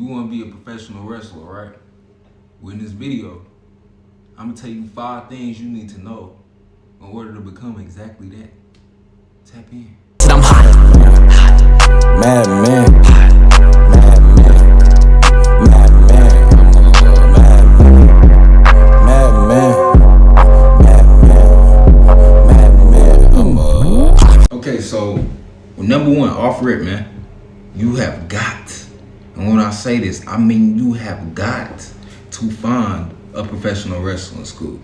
you want to be a professional wrestler, right? Well, in this video, I'm going to tell you 5 things you need to know in order to become exactly that. Tap in. I'm hot. Mad man. Mad man. Mad man. Mad man. Mad man. Okay, so number 1, off rip, man. You have got, and when I say this, I mean you have got to find a professional wrestling school.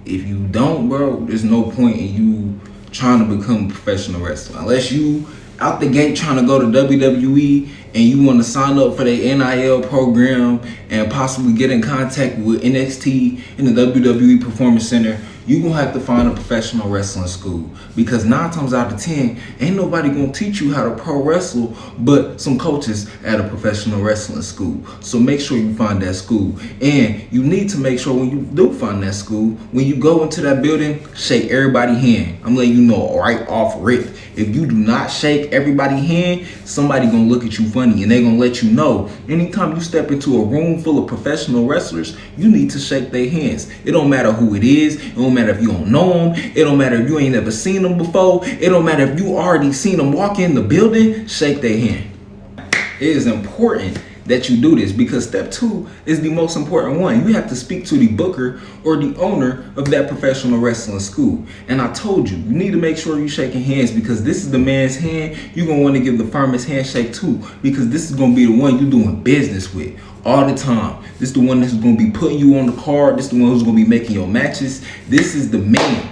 If you don't, bro, there's no point in you trying to become a professional wrestler. Unless you out the gate trying to go to WWE and you want to sign up for their NIL program and possibly get in contact with NXT in the WWE Performance Center, you're going to have to find a professional wrestling school. Because 9 times out of 10, ain't nobody going to teach you how to pro wrestle but some coaches at a professional wrestling school. So make sure you find that school. And you need to make sure when you do find that school, when you go into that building, shake everybody's hand. I'm letting you know right off rip. If you do not shake everybody's hand, somebody going to look at you funny and they're going to let you know. Anytime you step into a room full of professional wrestlers, you need to shake their hands. It don't matter who it is. It don't matter if you don't know them. It don't matter if you ain't never seen them before. It don't matter if you already seen them walk in the building. Shake their hand. It is important that you do this because step 2 is the most important one. You have to speak to the booker or the owner of that professional wrestling school. And I told you, you need to make sure you're shaking hands because this is the man's hand you're going to want to give the firmest handshake to because this is going to be the one you're doing business with all the time. This is the one that's going to be putting you on the card. This is the one who's going to be making your matches. This is the man,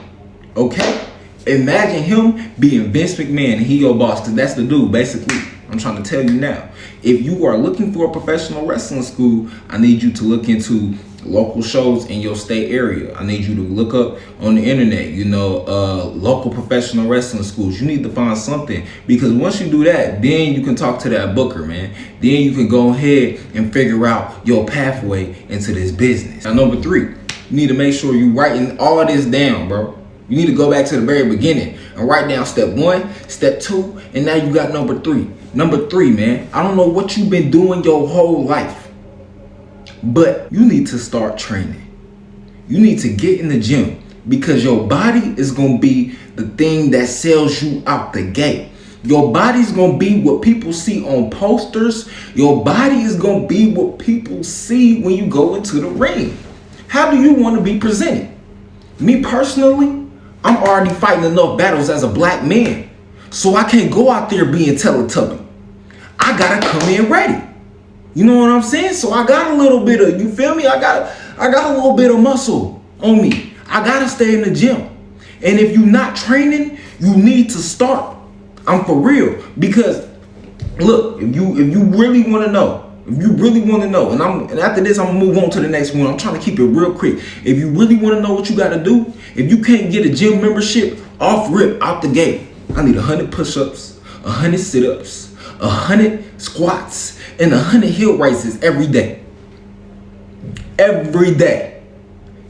okay? Imagine him being Vince McMahon and he your boss because that's the dude, basically. I'm trying to tell you now. If you are looking for a professional wrestling school, I need you to look into local shows in your state area. I need you to look up on the internet, local professional wrestling schools. You need to find something because once you do that, then you can talk to that booker, man. Then you can go ahead and figure out your pathway into this business. Now, number 3, you need to make sure you're writing all this down, bro. You need to go back to the very beginning and write down step 1, step 2, and now you got number 3. Number 3, man, I don't know what you've been doing your whole life, but you need to start training. You need to get in the gym because your body is going to be the thing that sells you out the gate. Your body's going to be what people see on posters. Your body is going to be what people see when you go into the ring. How do you want to be presented? Me personally, I'm already fighting enough battles as a black man. So I can't go out there being Teletubby. I gotta come in ready. You know what I'm saying? So I got a little bit of, you feel me? I got a little bit of muscle on me. I gotta stay in the gym. And if you're not training, you need to start. I'm for real. Because look, if you really want to know, and after this I'm gonna move on to the next one. I'm trying to keep it real quick. If you really want to know what you gotta do, if you can't get a gym membership off rip out the gate, I need 100 push-ups, 100 sit-ups, 100 squats, and 100 heel raises every day. Every day.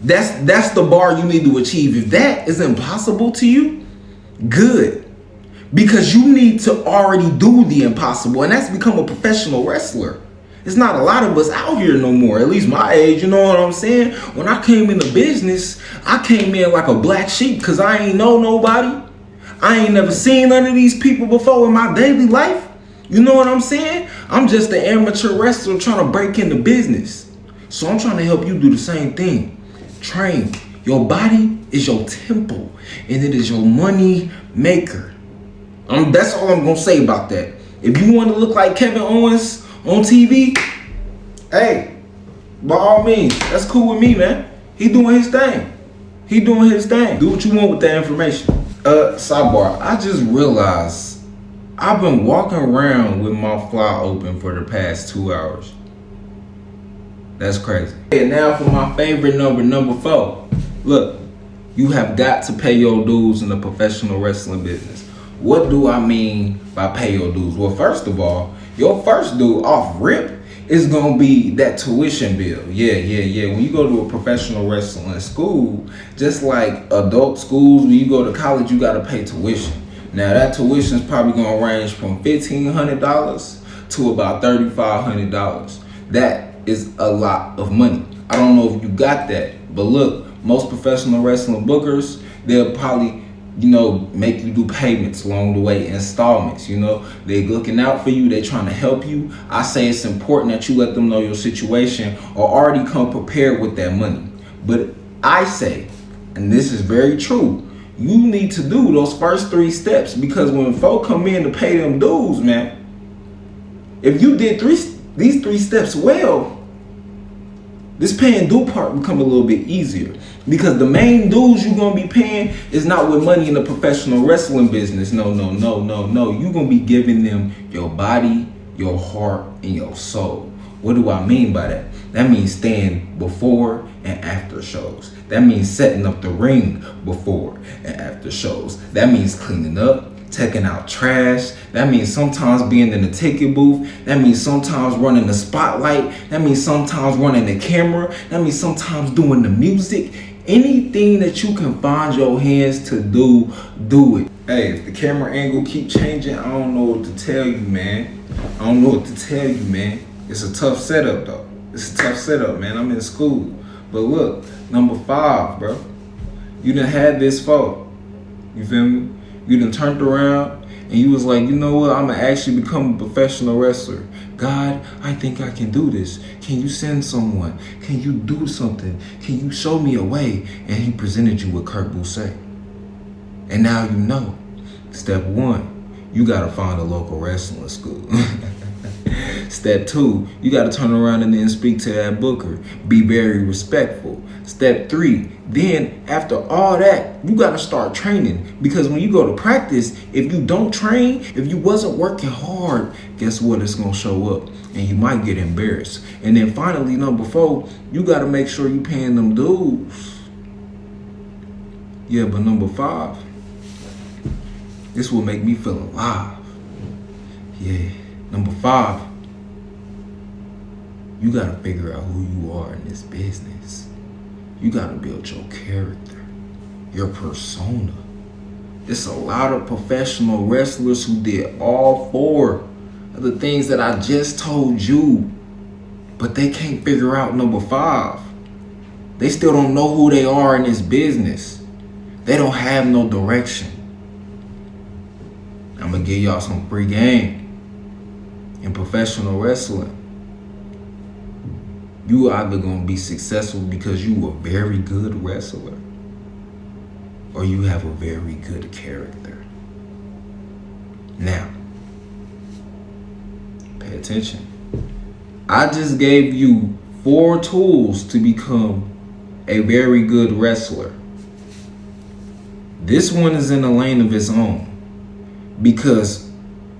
That's the bar you need to achieve. If that is impossible to you, good. Because you need to already do the impossible, and that's become a professional wrestler. It's not a lot of us out here no more, at least my age, you know what I'm saying? When I came into business, I came in like a black sheep because I ain't know nobody. I ain't never seen none of these people before in my daily life. You know what I'm saying? I'm just an amateur wrestler trying to break into business. So I'm trying to help you do the same thing. Train. Your body is your temple and it is your money maker. That's all I'm going to say about that. If you want to look like Kevin Owens on TV, hey, by all means, that's cool with me, man. He doing his thing. Do what you want with that information. Sidebar, I just realized I've been walking around with my fly open for the past 2 hours. That's crazy. And now for my favorite number 4. Look, you have got to pay your dues in the professional wrestling business. What do I mean by pay your dues? Well, first of all, your first due off rip is gonna be that tuition bill. Yeah. When you go to a professional wrestling school, just like adult schools, when you go to college, you gotta pay tuition. Now that tuition is probably gonna range from $1,500 to about $3,500. That is a lot of money. I don't know if you got that, but look, most professional wrestling bookers, they'll probably, make you do payments along the way, installments. They looking out for you, they trying to help you. I say it's important that you let them know your situation or already come prepared with that money. But I say, and this is very true, you need to do those first 3 steps, because when folk come in to pay them dues, man, if you did these 3 steps well, this paying due part become a little bit easier, because the main dues you're gonna be paying is not with money in the professional wrestling business. No. You're gonna be giving them your body, your heart, and your soul. What do I mean by that? That means staying before and after shows. That means setting up the ring before and after shows. That means cleaning up, taking out trash. That means sometimes being in the ticket booth. That means sometimes running the spotlight. That means sometimes running the camera. That means sometimes doing the music. Anything that you can find your hands to do, do it. Hey, if the camera angle keep changing, I don't know what to tell you, man. It's a tough setup, though. It's a tough setup, man. I'm in school. But look, number 5, bro. You done had this fault. You feel me? You done turned around and you was like, you know what? I'm going to actually become a professional wrestler. God, I think I can do this. Can you send someone? Can you do something? Can you show me a way? And he presented you with Kurt Busiek. And now you know. Step 1, you got to find a local wrestling school. Step 2, you got to turn around and then speak to that booker. Be very respectful. Step 3, then after all that, you got to start training. Because when you go to practice, if you don't train, if you wasn't working hard, guess what? It's going to show up and you might get embarrassed. And then finally, number 4, you got to make sure you paying them dues. Yeah, but number 5, this will make me feel alive. Yeah, number 5, you got to figure out who you are in this business. You got to build your character, your persona. It's a lot of professional wrestlers who did all 4 of the things that I just told you, but they can't figure out number 5. They still don't know who they are in this business. They don't have no direction. I'm going to give y'all some free game in professional wrestling. You either going to be successful because you a very good wrestler or you have a very good character. Now, pay attention. I just gave you 4 tools to become a very good wrestler. This one is in a lane of its own, because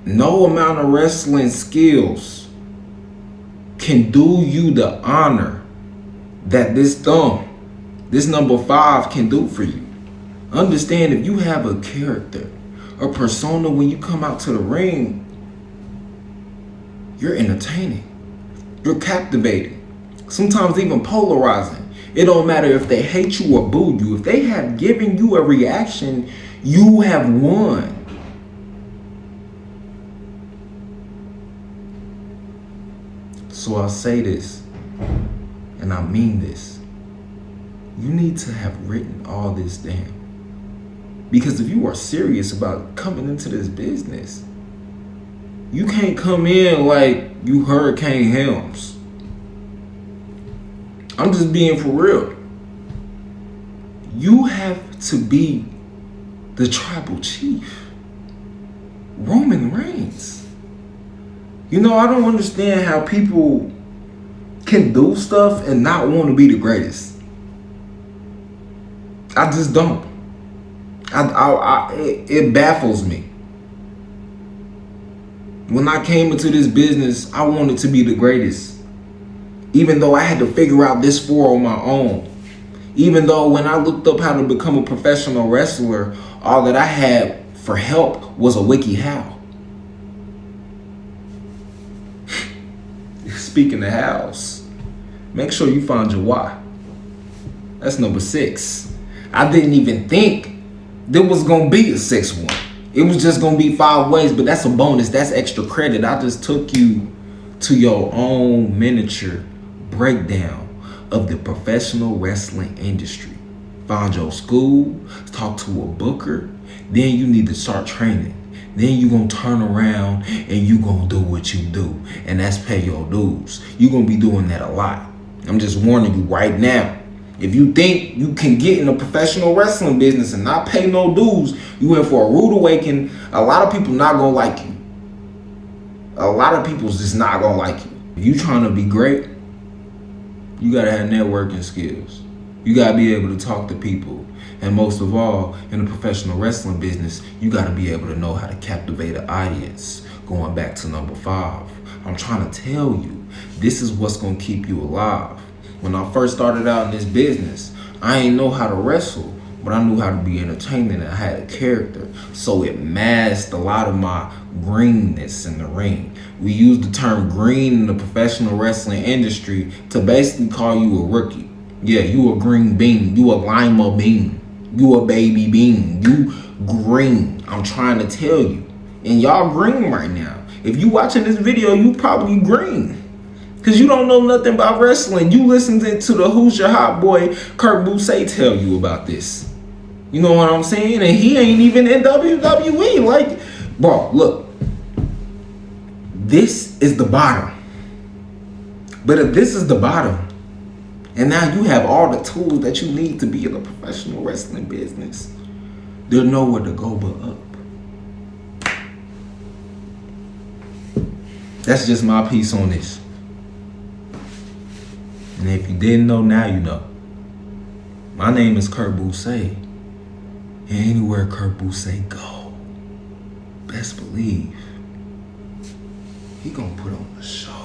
no amount of wrestling skills can do you the honor that this number 5 can do for you. Understand, if you have a character, a persona, when you come out to the ring, you're entertaining, you're captivating, sometimes even polarizing. It don't matter if they hate you or boo you. If they have given you a reaction, you have won. So I'll say this, and I mean this. You need to have written all this down. Because if you are serious about coming into this business, you can't come in like you Hurricane Helms. I'm just being for real. You have to be the tribal chief, Roman Reigns. I don't understand how people can do stuff and not want to be the greatest. I just don't. It baffles me. When I came into this business, I wanted to be the greatest. Even though I had to figure out this 4 on my own. Even though when I looked up how to become a professional wrestler, all that I had for help was a wiki how. Speaking of hows, make sure you find your why. That's number 6. I didn't even think there was going to be a 6th one. It was just gonna be 5 ways, but that's a bonus. That's extra credit. I just took you to your own miniature breakdown of the professional wrestling industry. Find your school, talk to a booker, then you need to start training. Then you gonna turn around and you gonna do what you do, and that's pay your dues. You gonna be doing that a lot. I'm just warning you right now. If you think you can get in the professional wrestling business and not pay no dues, you in for a rude awakening. A lot of people not gonna like you. A lot of people's just not gonna like you. If you trying to be great, you gotta have networking skills. You gotta be able to talk to people. And most of all, in the professional wrestling business, you gotta be able to know how to captivate an audience. Going back to number 5, I'm trying to tell you, this is what's gonna keep you alive. When I first started out in this business, I ain't know how to wrestle, but I knew how to be entertaining and I had a character. So it masked a lot of my greenness in the ring. We use the term green in the professional wrestling industry to basically call you a rookie. Yeah, you a green bean, you a lima bean, you a baby bean, you green. I'm trying to tell you. And y'all green right now. If you watching this video, you probably green. Because you don't know nothing about wrestling. You listened to the Who's Your Hot Boy, Kurt Busiek, tell you about this. You know what I'm saying? And he ain't even in WWE. Like, bro, look. This is the bottom. But if this is the bottom, and now you have all the tools that you need to be in a professional wrestling business, there's nowhere to go but up. That's just my piece on this. And if you didn't know, now you know. My name is Kurt Busiek. And anywhere Kurt Busiek go, best believe he gonna put on a show.